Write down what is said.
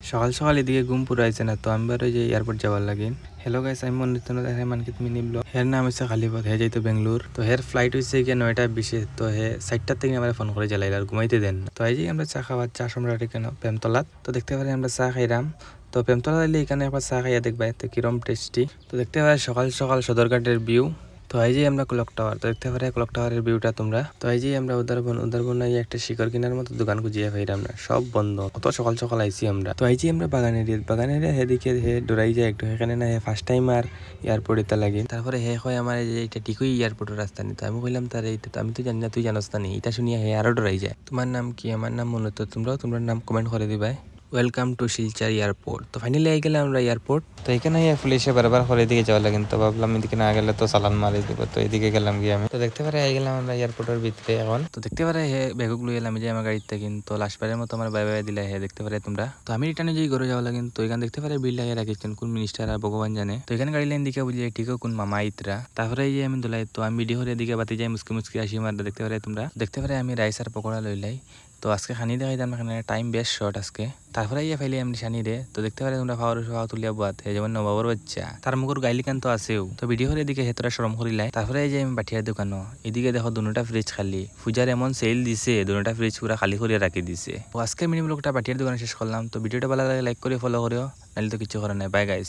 সকাল সকাল এদিকে ঘুম পুরো আইছে না, তো আমি বার ওই যে এয়ারপোর্ট যাওয়ার লাগে। হ্যালো গাইস, আমি মনিত দেখে মানকিত মিনি ব্লগ। হের নাম হচ্ছে খালিপথ, হে যাইতো বেঙ্গলোর। তো হের ফ্লাইট হয়েছে গিয়ে 9টা 20-এ। তো হে 4টার থেকে আমার ফোন করে জ্বালাইল আর ঘুমাইতে দেন না। তো এই যে আমরা চা খাওয়ার চা সম্রাট কেন প্রেমতলাত। তো দেখতে পারি আমরা চা খাইরাম। তো প্রেমতলা দিলে এখানে একবার চা খাইয়া দেখবা এতে কিরম টেস্টি। তো দেখতে পারি সকাল সকাল সদরঘাটের ভিউ। তো এই যে আমরা ক্লক টাওয়ার, তো দেখতে পারি ক্লক টাওয়ারের ভিউটা তোমরা। তো এই যে আমরা উদারবন একটা শিকড় কিনার মতো দোকান খুঁজিয়ে পাইলাম না, সব বন্ধ। অত সকাল সকাল আইছি আমরা। তো এই যে আমরা বাগানের হেদিকে হে ডরাই যায় একটু, এখানে না হে ফার্স্ট টাইম আর এয়ারপোর্ট এটা লাগে। তারপরে হে কয় আমার এই যে এটা ঠিকই এয়ারপোর্টের রাস্তা নি। তো আমি কইলাম তার এইটা তো আমি তো জানি না, তুই জানোস না নি? এটা শুনিয়া হে আরো ডরাই যায়। তোমার নাম কি? আমার নাম মনোত। তোমরাও তোমার নাম কমেন্ট করে দিবাই। Welcome to Silchar airport. তো ফাইনালি আই গেলাম আমরা এয়ারপোর্ট। তো এখানে পুলিশে বারবার করে এদিকে যাওয়া লাগে, তো ভাবলাম এদিকে না গেলে তো চালান মারি দিব। তো এদিকে গেলাম গিয়ে আমি। তো দেখতে পারে আই গেলাম আমরা এয়ারপোর্টের ভিতরে এখন। তো দেখতে পারে হে ব্যাগ লই এলাম যে আমার গাড়িতে, কিন্তু লাস্টবারের মতো আমার বাই বাই দিলা হে দেখতে পারে তোমরা। তো আমি রিটার্নে যেই ঘরে যাওয়া লাগে, তো এখানে দেখতে পারে বিল লাগিয়ে রাখিছেন কোন মিনিস্টার আর ভগবান জানে। তো এখানে গাড়ি লাইন দিকে বুঝলি ঠিক কোন মামা ইতরা। তারপরে এই যে আমি দোলাই, তো আমি ভিডিও করে এদিকে বাতি যাই মুসকি মুসকি আসি মার। দেখতে পারে তোমরা, দেখতে পারে আমি রাইস আর পকোড়া লইলাই। তো আজকে খানি দেখাইতাম, এখানে টাইম বেশ শর্ট আজকে। তারপরে ইয়ে ফাইলে আমি শানি রে। তো দেখতে পারে তোমরা পাওয়ার তুলিয়া বাত হে যেমন নবাবর বাচ্চা, তার মুখর গাইলিকান তো আছেও। তো ভিডিও করে এদিকে হেতরা শরম করিলাই। তারপরে এই যে আমি বাটিয়ার দোকানো এদিকে দেখো দুটা ফ্রিজ খালি। পূজার এমন সেল দিছে, দুটা ফ্রিজ পুরা খালি করে রাখি দিছে। তো আজকে মিনি ব্লগটা বাটিয়ার দোকানে শেষ করলাম। তো ভিডিওটা ভালো লাগে লাইক করে ফলো করিও, নাহলে তো কিছু করে নাই। Bye guys.